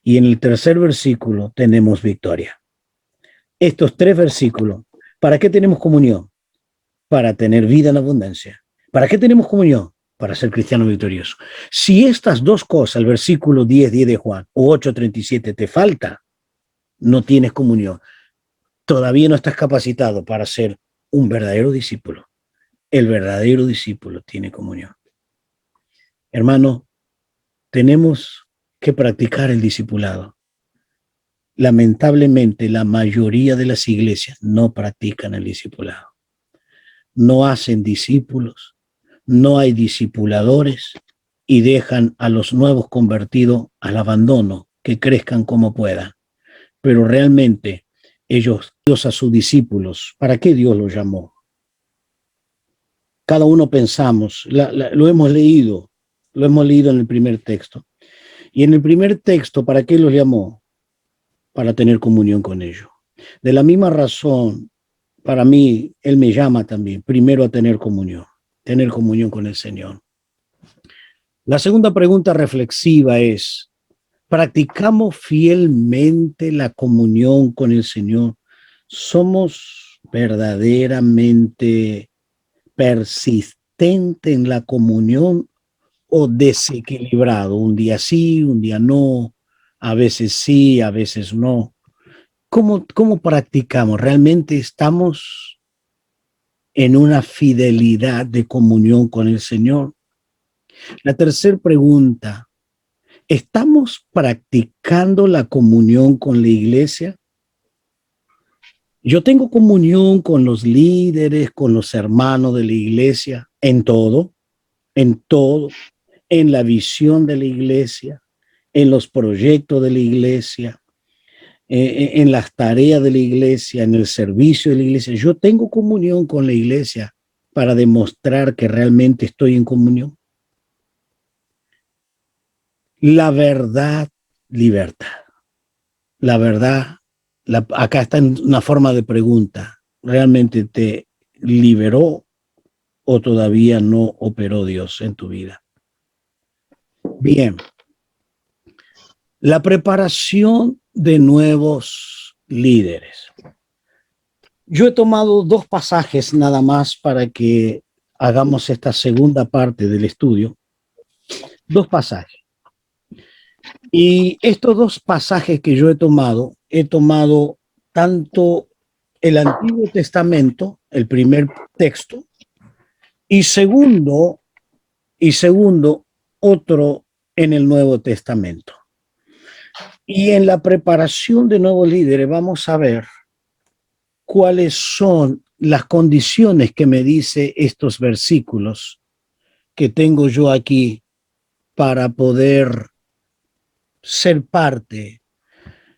Y en el tercer versículo tenemos victoria. Estos tres versículos, ¿para qué tenemos comunión? Para tener vida en abundancia. ¿Para qué tenemos comunión? Para ser cristiano victorioso. Si estas dos cosas, el versículo 10 de Juan o 8:37 te falta, no tienes comunión. Todavía no estás capacitado para ser un verdadero discípulo. El verdadero discípulo tiene comunión. Hermano, tenemos que practicar el discipulado. Lamentablemente, la mayoría de las iglesias no practican el discipulado. No hacen discípulos, no hay discipuladores y dejan a los nuevos convertidos al abandono, que crezcan como puedan. Pero realmente Dios a sus discípulos, ¿para qué Dios los llamó? Cada uno pensamos, lo hemos leído en el primer texto. Y en el primer texto, ¿para qué los llamó? Para tener comunión con ellos. De la misma razón, para mí, Él me llama también, primero a tener comunión con el Señor. La segunda pregunta reflexiva es, ¿practicamos fielmente la comunión con el Señor? ¿Somos verdaderamente persistentes en la comunión o desequilibrado? Un día sí, un día no, a veces sí, a veces no. ¿Cómo practicamos? ¿Realmente estamos en una fidelidad de comunión con el Señor? La tercera pregunta, ¿estamos practicando la comunión con la iglesia? Yo tengo comunión con los líderes, con los hermanos de la iglesia, en todo, en la visión de la iglesia, en los proyectos de la iglesia, en las tareas de la iglesia, en el servicio de la iglesia. Yo tengo comunión con la iglesia para demostrar que realmente estoy en comunión. La verdad, libertad. La verdad, acá está en una forma de pregunta. ¿Realmente te liberó o todavía no operó Dios en tu vida? Bien. La preparación de nuevos líderes. Yo he tomado dos pasajes nada más para que hagamos esta segunda parte del estudio. Dos pasajes. Y estos dos pasajes que yo he tomado tanto el Antiguo Testamento, el primer texto, y segundo, otro en el Nuevo Testamento. Y en la preparación de nuevos líderes vamos a ver cuáles son las condiciones que me dice estos versículos que tengo yo aquí para poder ser parte.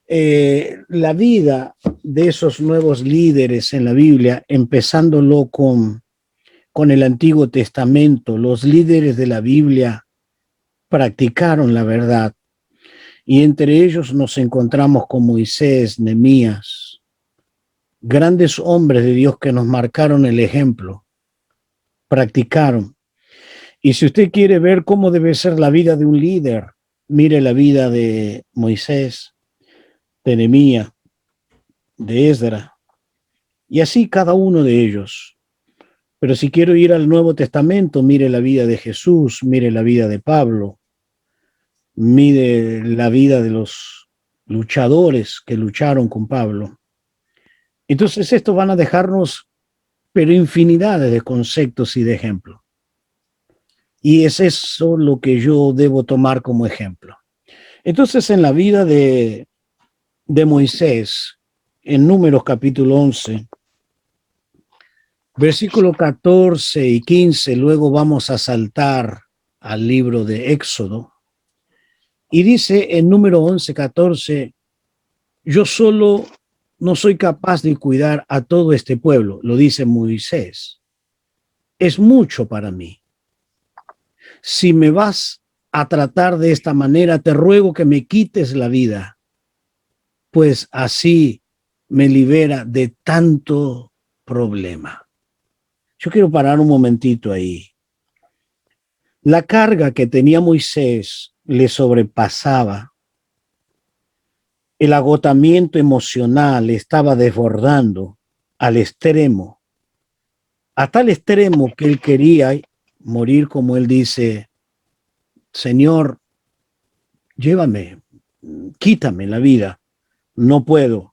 La vida de esos nuevos líderes en la Biblia, empezándolo con el Antiguo Testamento, los líderes de la Biblia practicaron la verdad. Y entre ellos nos encontramos con Moisés, Nehemías, grandes hombres de Dios que nos marcaron el ejemplo, practicaron. Y si usted quiere ver cómo debe ser la vida de un líder, mire la vida de Moisés, de Nehemías, de Esdras, y así cada uno de ellos. Pero si quiero ir al Nuevo Testamento, mire la vida de Jesús, mire la vida de Pablo, mire la vida de los luchadores que lucharon con Pablo. Entonces estos van a dejarnos, pero infinidades de conceptos y de ejemplos. Y es eso lo que yo debo tomar como ejemplo. Entonces en la vida de Moisés, en Números capítulo 11, versículo 14 y 15, luego vamos a saltar al libro de Éxodo, y dice en número 11, 14, yo solo no soy capaz de cuidar a todo este pueblo, lo dice Moisés. Es mucho para mí. Si me vas a tratar de esta manera, te ruego que me quites la vida, pues así me libera de tanto problema. Yo quiero parar un momentito ahí. La carga que tenía Moisés le sobrepasaba. El agotamiento emocional estaba desbordando al extremo, a tal extremo que él quería morir, como él dice, Señor, llévame, quítame la vida, no puedo.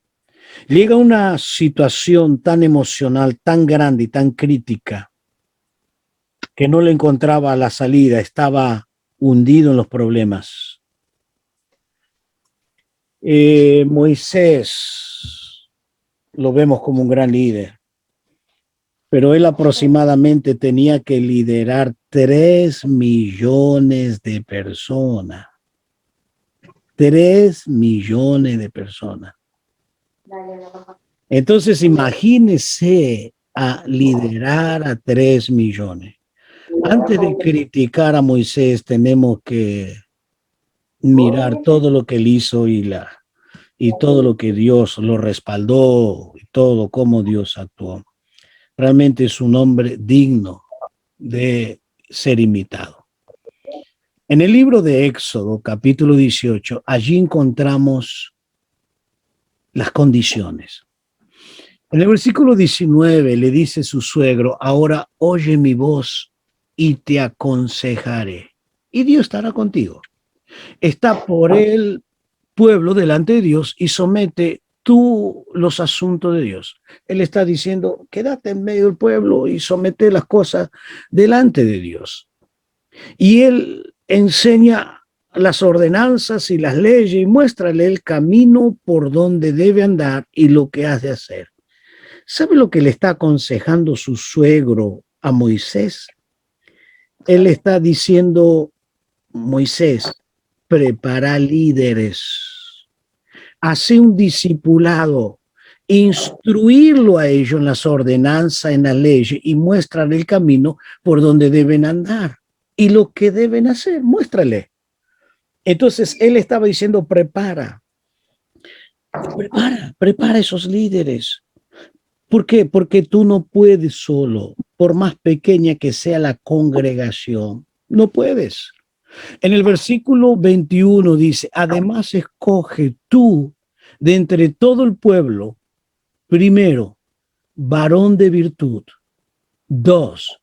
Llega una situación tan emocional, tan grande y tan crítica, que no le encontraba la salida, estaba hundido en los problemas. Moisés lo vemos como un gran líder, pero él aproximadamente tenía que liderar 3 millones de personas. 3 millones de personas. Entonces, imagínese a liderar a 3 millones. Antes de criticar a Moisés, tenemos que mirar todo lo que él hizo y todo lo que Dios lo respaldó, y todo cómo Dios actuó. Realmente es un hombre digno de ser imitado. En el libro de Éxodo, capítulo 18, allí encontramos las condiciones. En el versículo 19 le dice su suegro, ahora oye mi voz y te aconsejaré. Y Dios estará contigo. Está por el pueblo delante de Dios y somete tú los asuntos de Dios. Él está diciendo, quédate en medio del pueblo y somete las cosas delante de Dios. Y él enseña las ordenanzas y las leyes y muéstrale el camino por donde debe andar y lo que has de hacer. ¿Sabe lo que le está aconsejando su suegro a Moisés? Él está diciendo, Moisés, prepara líderes, hace un discipulado, instruirlo a ellos en las ordenanzas, en la ley y muéstrale el camino por donde deben andar y lo que deben hacer, muéstrale. Entonces él estaba diciendo, prepara esos líderes. ¿Por qué? Porque tú no puedes solo, por más pequeña que sea la congregación, no puedes. En el versículo 21 dice, además escoge tú de entre todo el pueblo, primero, varón de virtud, 2,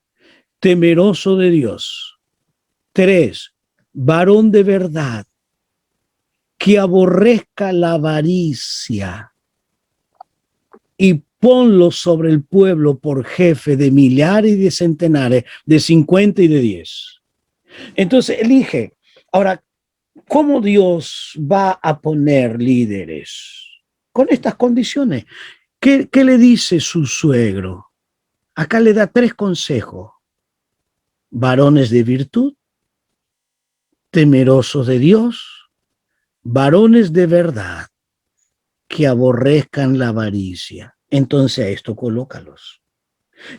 temeroso de Dios, 3, varón de verdad, que aborrezca la avaricia, y ponlo sobre el pueblo por jefe de millares y de centenares, de 50 y de 10. Entonces elige. Ahora, ¿cómo Dios va a poner líderes? Con estas condiciones. ¿Qué le dice su suegro? Acá le da 3 consejos. Varones de virtud, temerosos de Dios, varones de verdad, que aborrezcan la avaricia. Entonces a esto colócalos.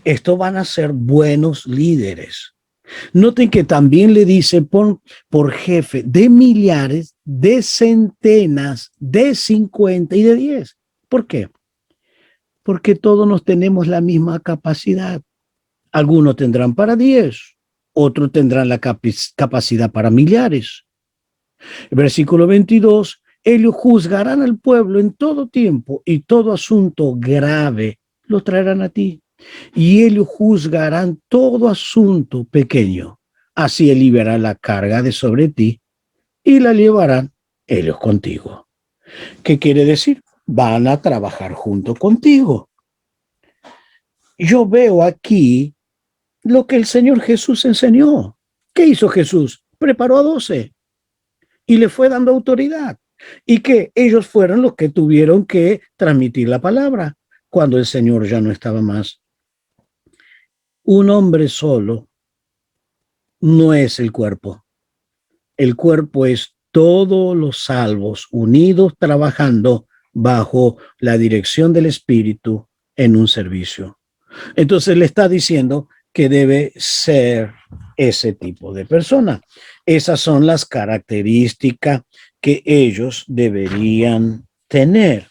Estos van a ser buenos líderes. Noten que también le dice pon por jefe de millares, de centenas, de 50 y de 10. ¿Por qué? Porque todos nos tenemos la misma capacidad. Algunos tendrán para 10, otros tendrán la capacidad para millares. Versículo 22, ellos juzgarán al pueblo en todo tiempo y todo asunto grave lo traerán a ti. Y ellos juzgarán todo asunto pequeño. Así aliviará la carga de sobre ti y la llevarán ellos contigo. ¿Qué quiere decir? Van a trabajar junto contigo. Yo veo aquí lo que el Señor Jesús enseñó. ¿Qué hizo Jesús? Preparó a 12 y le fue dando autoridad. Y que ellos fueron los que tuvieron que transmitir la palabra cuando el Señor ya no estaba más. Un hombre solo no es el cuerpo. El cuerpo es todos los salvos unidos trabajando bajo la dirección del Espíritu en un servicio. Entonces le está diciendo que debe ser ese tipo de persona. Esas son las características que ellos deberían tener.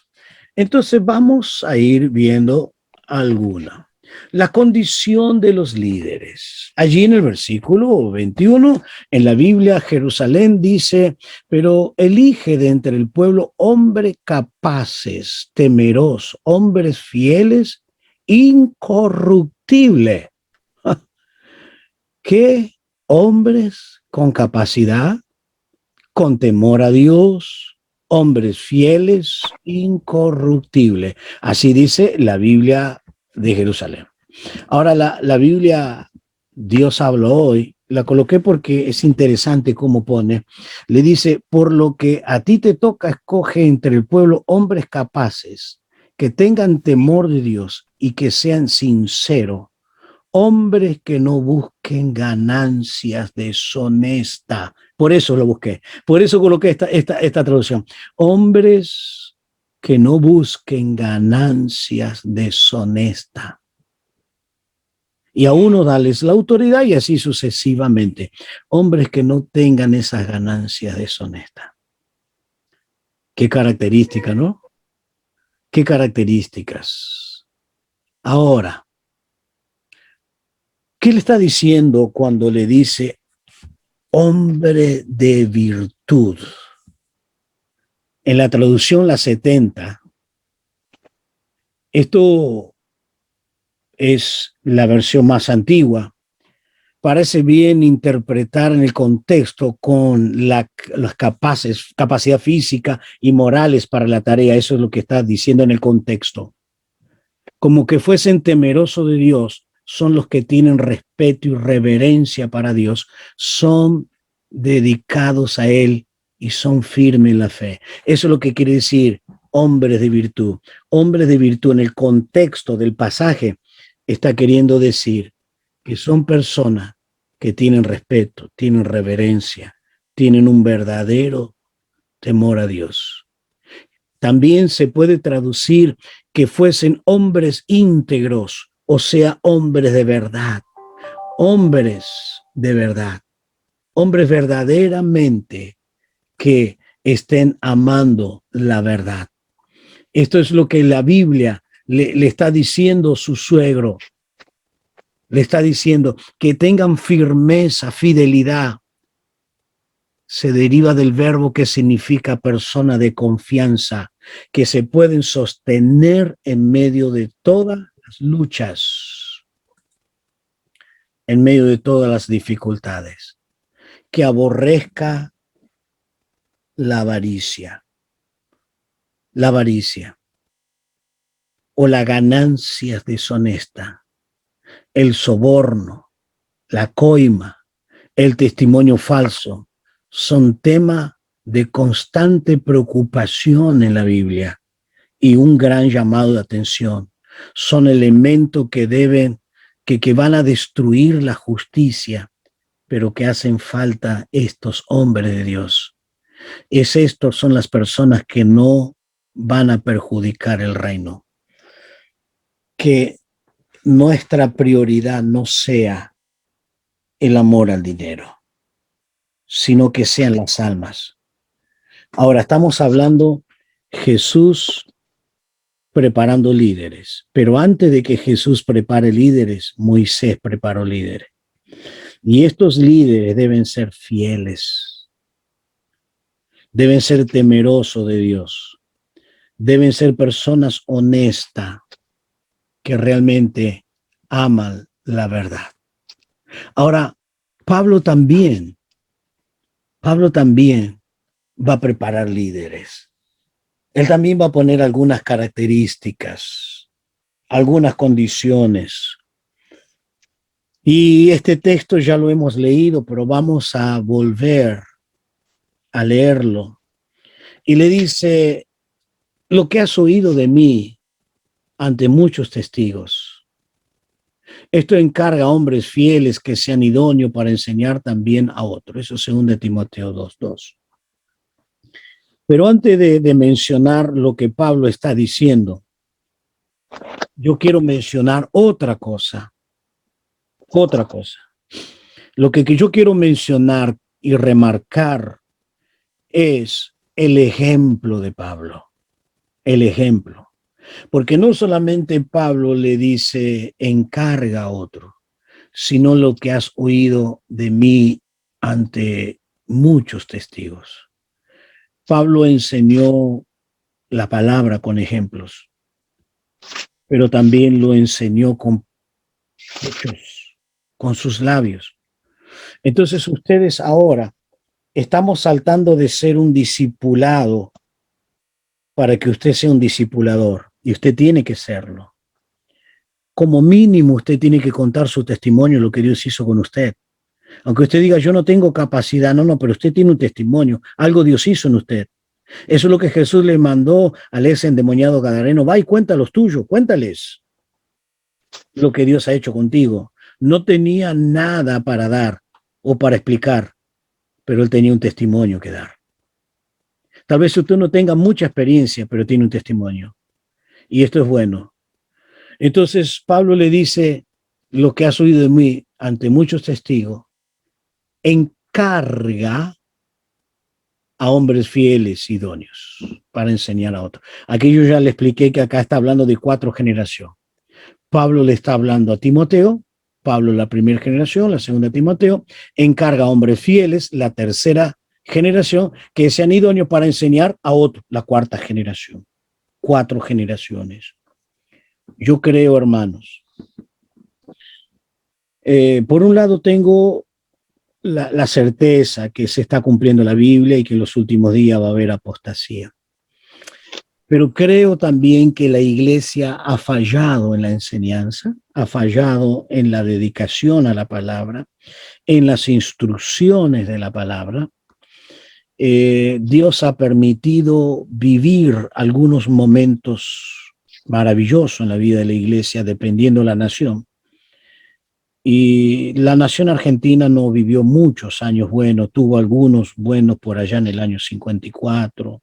Entonces vamos a ir viendo alguna. La condición de los líderes. Allí en el versículo 21, en la Biblia, Jerusalén dice, pero elige de entre el pueblo hombres capaces, temerosos, hombres fieles, incorruptibles. ¿Qué hombres con capacidad, con temor a Dios, hombres fieles, incorruptibles? Así dice la Biblia de Jerusalén. Ahora la Biblia, Dios habló hoy, la coloqué porque es interesante cómo pone. Le dice, por lo que a ti te toca, escoge entre el pueblo hombres capaces, que tengan temor de Dios y que sean sinceros, hombres que no busquen ganancias deshonestas. Por eso lo busqué, por eso coloqué esta traducción. Hombres que no busquen ganancias deshonestas. Y a uno darles la autoridad y así sucesivamente. Hombres que no tengan esas ganancias deshonestas. Qué característica, ¿no? Qué características. Ahora, ¿qué le está diciendo cuando le dice hombre de virtud? En la traducción la 70, esto es la versión más antigua. Parece bien interpretar en el contexto con las capacidad física y morales para la tarea. Eso es lo que está diciendo en el contexto. Como que fuesen temerosos de Dios, son los que tienen respeto y reverencia para Dios, son dedicados a Él y son firmes en la fe. Eso es lo que quiere decir hombres de virtud. Hombres de virtud en el contexto del pasaje está queriendo decir que son personas que tienen respeto, tienen reverencia, tienen un verdadero temor a Dios. También se puede traducir que fuesen hombres íntegros, o sea, hombres de verdad, hombres de verdad, hombres verdaderamente que estén amando la verdad. Esto es lo que la Biblia le está diciendo a su suegro. Le está diciendo que tengan firmeza, fidelidad. Se deriva del verbo que significa persona de confianza, que se pueden sostener en medio de todas las luchas, en medio de todas las dificultades, que aborrezca la avaricia o la ganancia deshonesta, el soborno, la coima, el testimonio falso, son tema de constante preocupación en la Biblia y un gran llamado de atención. Son elementos que van a destruir la justicia, pero que hacen falta estos hombres de Dios. Estos son las personas que no van a perjudicar el reino. Que nuestra prioridad no sea el amor al dinero, sino que sean las almas. Ahora estamos hablando Jesús preparando líderes, pero antes de que Jesús prepare líderes, Moisés preparó líderes. Y estos líderes deben ser fieles, deben ser temerosos de Dios, deben ser personas honestas que realmente aman la verdad. Ahora, Pablo también va a preparar líderes. Él también va a poner algunas características, algunas condiciones. Y este texto ya lo hemos leído, pero vamos a volver a leerlo. Y le dice, lo que has oído de mí ante muchos testigos. Esto encarga a hombres fieles que sean idóneos para enseñar también a otros. Eso es 2 Timoteo 2:2. Pero antes de mencionar lo que Pablo está diciendo, yo quiero mencionar otra cosa. Lo que yo quiero mencionar y remarcar es el ejemplo de Pablo. El ejemplo. Porque no solamente Pablo le dice encarga a otro, sino lo que has oído de mí ante muchos testigos. Pablo enseñó la palabra con ejemplos, pero también lo enseñó con hechos, con sus labios. Entonces ustedes ahora estamos saltando de ser un discipulado para que usted sea un discipulador, y usted tiene que serlo. Como mínimo usted tiene que contar su testimonio, lo que Dios hizo con usted. Aunque usted diga, yo no tengo capacidad, no, pero usted tiene un testimonio, algo Dios hizo en usted. Eso es lo que Jesús le mandó al ese endemoniado gadareno. Va y cuenta los tuyos, cuéntales lo que Dios ha hecho contigo. No tenía nada para dar o para explicar, pero él tenía un testimonio que dar. Tal vez usted no tenga mucha experiencia, pero tiene un testimonio. Y esto es bueno. Entonces Pablo le dice, lo que has oído de mí ante muchos testigos, encarga a hombres fieles, idóneos, para enseñar a otros. Aquí yo ya le expliqué que acá está hablando de 4 generaciones. Pablo le está hablando a Timoteo, Pablo la primera generación, la segunda Timoteo, encarga a hombres fieles, la tercera generación, que sean idóneos para enseñar a otros, la cuarta generación. 4 generaciones. Yo creo, hermanos, por un lado tengo la certeza que se está cumpliendo la Biblia y que en los últimos días va a haber apostasía. Pero creo también que la iglesia ha fallado en la enseñanza, ha fallado en la dedicación a la palabra, en las instrucciones de la palabra, Dios ha permitido vivir algunos momentos maravillosos en la vida de la iglesia, dependiendo de la nación. Y la nación argentina no vivió muchos años buenos, tuvo algunos buenos por allá en el año 54.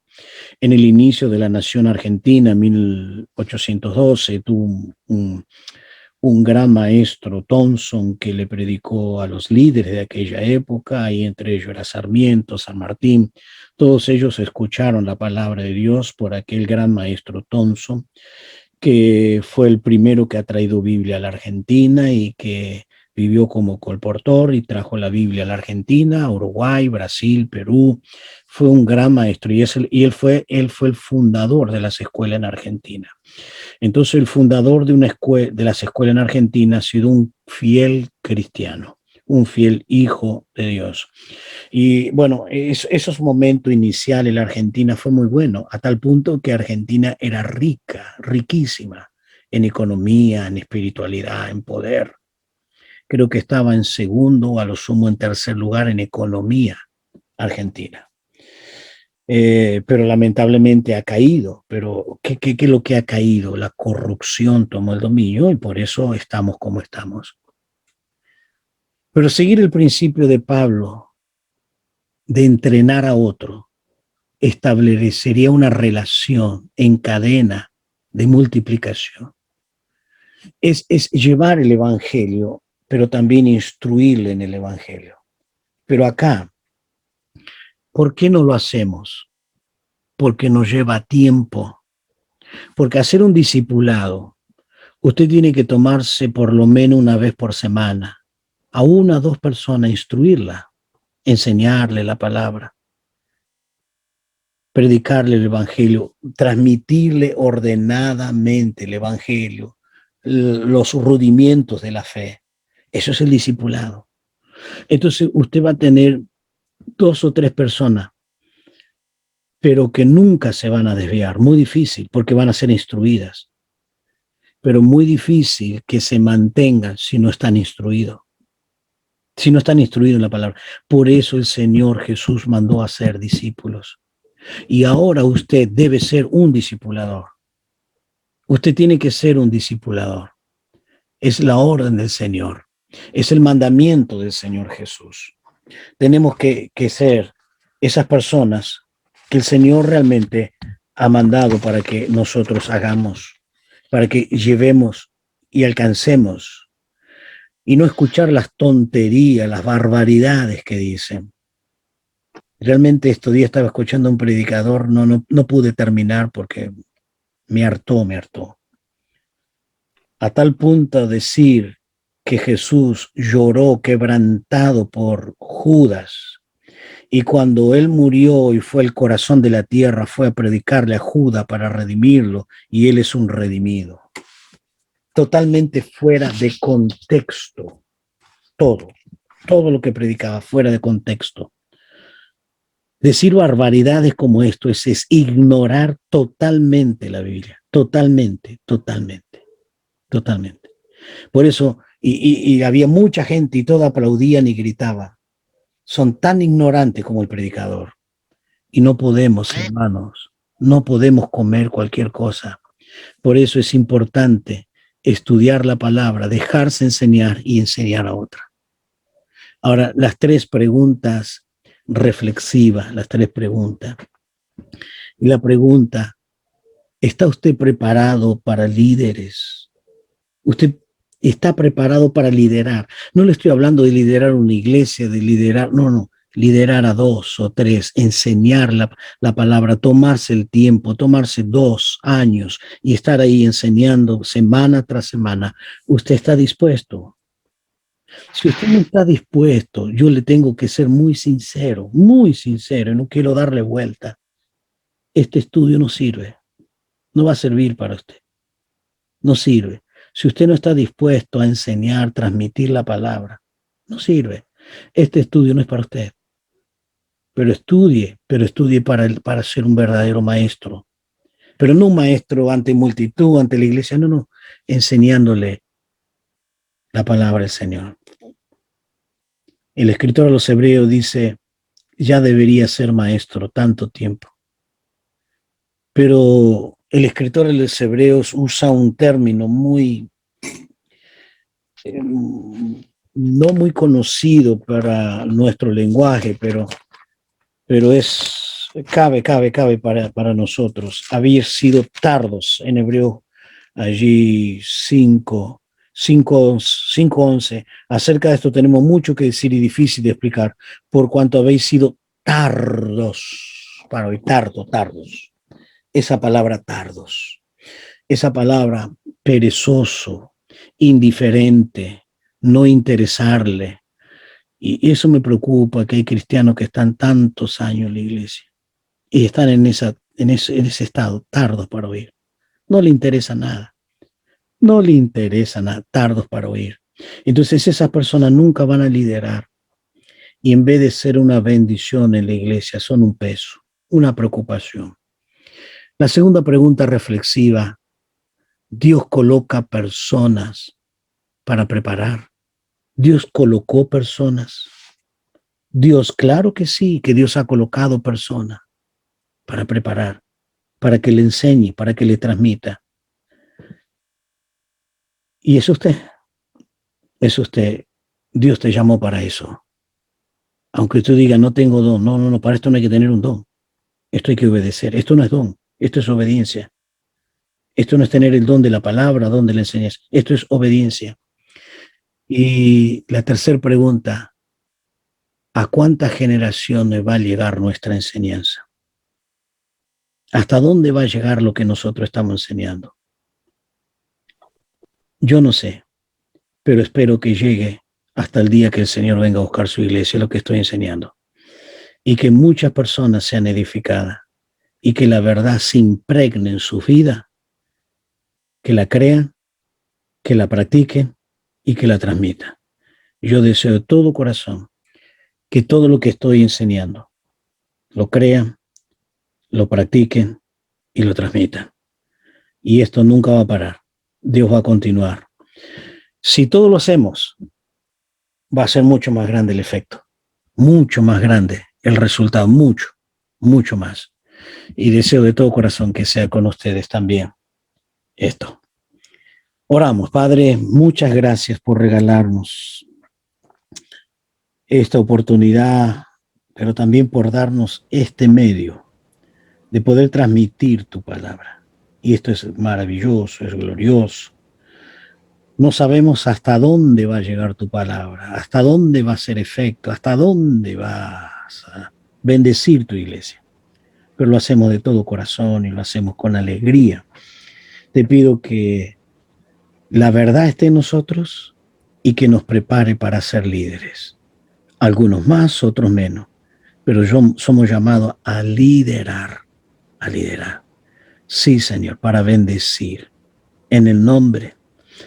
En el inicio de la nación argentina, en 1812, tuvo un gran maestro, Thompson, que le predicó a los líderes de aquella época, y entre ellos era Sarmiento, San Martín. Todos ellos escucharon la palabra de Dios por aquel gran maestro Thompson, que fue el primero que ha traído Biblia a la Argentina y que vivió como colportor y trajo la Biblia a la Argentina, Uruguay, Brasil, Perú. Fue un gran maestro y él fue el fundador de las escuelas en Argentina. Entonces, el fundador de las escuelas en Argentina ha sido un fiel cristiano, un fiel hijo de Dios. Y bueno, esos momentos iniciales en la Argentina fue muy bueno, a tal punto que Argentina era rica, riquísima en economía, en espiritualidad, en poder. Creo que estaba en segundo o a lo sumo en tercer lugar en economía Argentina. Pero lamentablemente ha caído. Pero ¿qué es lo que ha caído? La corrupción tomó el dominio y por eso estamos como estamos. Pero seguir el principio de Pablo de entrenar a otro establecería una relación en cadena de multiplicación. Es llevar el evangelio, pero también instruirle en el evangelio. Pero acá, ¿por qué no lo hacemos? Porque nos lleva tiempo. Porque hacer un discipulado, usted tiene que tomarse por lo menos una vez por semana a una o dos personas, instruirla, enseñarle la palabra, predicarle el evangelio, transmitirle ordenadamente el evangelio, los rudimientos de la fe. Eso es el discipulado. Entonces usted va a tener dos o tres personas, pero que nunca se van a desviar. Muy difícil, porque van a ser instruidas. Pero muy difícil que se mantengan si no están instruidos. Si no están instruidos en la palabra. Por eso el Señor Jesús mandó a ser discípulos. Y ahora usted debe ser un discipulador. Usted tiene que ser un discipulador. Es la orden del Señor. Es el mandamiento del Señor Jesús. Tenemos que ser esas personas que el Señor realmente ha mandado para que nosotros hagamos, para que llevemos y alcancemos, y no escuchar las tonterías, las barbaridades que dicen. Realmente estos días estaba escuchando a un predicador, no pude terminar porque me hartó. A tal punto de decir que Jesús lloró quebrantado por Judas, y cuando él murió y fue el corazón de la tierra, fue a predicarle a Judas para redimirlo, y él es un redimido. Totalmente fuera de contexto. Todo lo que predicaba fuera de contexto. Decir barbaridades como esto es ignorar totalmente la Biblia. Totalmente. Por eso, y había mucha gente y todos aplaudían y gritaban. Son tan ignorantes como el predicador. Y no podemos, hermanos, no podemos comer cualquier cosa. Por eso es importante estudiar la palabra, dejarse enseñar y enseñar a otra. Ahora, las tres preguntas reflexivas, las tres preguntas. Y la pregunta, ¿está usted preparado para líderes? ¿Usted está preparado para liderar? No le estoy hablando de liderar una iglesia, de liderar, no, liderar a dos o tres, enseñar la palabra, tomarse el tiempo, tomarse 2 años y estar ahí enseñando semana tras semana. ¿Usted está dispuesto? Si usted no está dispuesto, yo le tengo que ser muy sincero, y no quiero darle vuelta. Este estudio no sirve, no va a servir para usted, no sirve. Si usted no está dispuesto a enseñar, transmitir la palabra, no sirve. Este estudio no es para usted. Pero estudie para ser un verdadero maestro. Pero no un maestro ante multitud, ante la iglesia, no, enseñándole la palabra del Señor. El escritor a los Hebreos dice ya debería ser maestro tanto tiempo. Pero el escritor de los Hebreos usa un término muy, no muy conocido para nuestro lenguaje, pero cabe para nosotros. Haber sido tardos en hebreo, allí 5:11. Acerca de esto tenemos mucho que decir y difícil de explicar, por cuanto habéis sido tardos, para hoy, tardos. Esa palabra tardos, esa palabra perezoso, indiferente, no interesarle. Y eso me preocupa, que hay cristianos que están tantos años en la iglesia y están en ese estado, tardos para oír. No le interesa nada, no le interesa nada, tardos para oír. Entonces esas personas nunca van a liderar y en vez de ser una bendición en la iglesia, son un peso, una preocupación. La segunda pregunta reflexiva: Dios coloca personas para preparar. Dios colocó personas. Dios, claro que sí, que Dios ha colocado personas para preparar, para que le enseñe, para que le transmita. Y es usted, Dios te llamó para eso. Aunque tú digas, no tengo don, no, para esto no hay que tener un don. Esto hay que obedecer. Esto no es don, esto es obediencia. Esto no es tener el don de la palabra, don de la enseñanza. Esto es obediencia. Y la tercera pregunta: ¿a cuántas generaciones va a llegar nuestra enseñanza? ¿Hasta dónde va a llegar lo que nosotros estamos enseñando? Yo no sé, pero espero que llegue hasta el día que el Señor venga a buscar su iglesia, lo que estoy enseñando, y que muchas personas sean edificadas y que la verdad se impregne en su vida, que la crean, que la practiquen y que la transmitan. Yo deseo de todo corazón que todo lo que estoy enseñando lo crean, lo practiquen y lo transmitan. Y esto nunca va a parar. Dios va a continuar. Si todo lo hacemos, va a ser mucho más grande el efecto, mucho más grande el resultado, mucho más. Y deseo de todo corazón que sea con ustedes también esto. Oramos. Padre, muchas gracias por regalarnos esta oportunidad, pero también por darnos este medio de poder transmitir tu palabra. Y esto es maravilloso, es glorioso. No sabemos hasta dónde va a llegar tu palabra, hasta dónde va a hacer efecto, hasta dónde vas a bendecir tu iglesia. Pero lo hacemos de todo corazón y lo hacemos con alegría. Te pido que la verdad esté en nosotros y que nos prepare para ser líderes. Algunos más, otros menos. Pero somos llamados a liderar, a liderar. Sí, Señor, para bendecir. En el nombre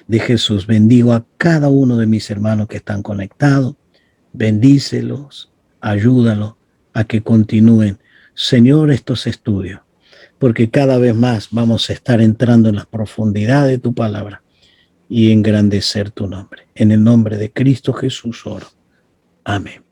de Jesús, bendigo a cada uno de mis hermanos que están conectados. Bendícelos, ayúdalos a que continúen, Señor, estos estudios, porque cada vez más vamos a estar entrando en las profundidades de tu palabra y engrandecer tu nombre. En el nombre de Cristo Jesús oro. Amén.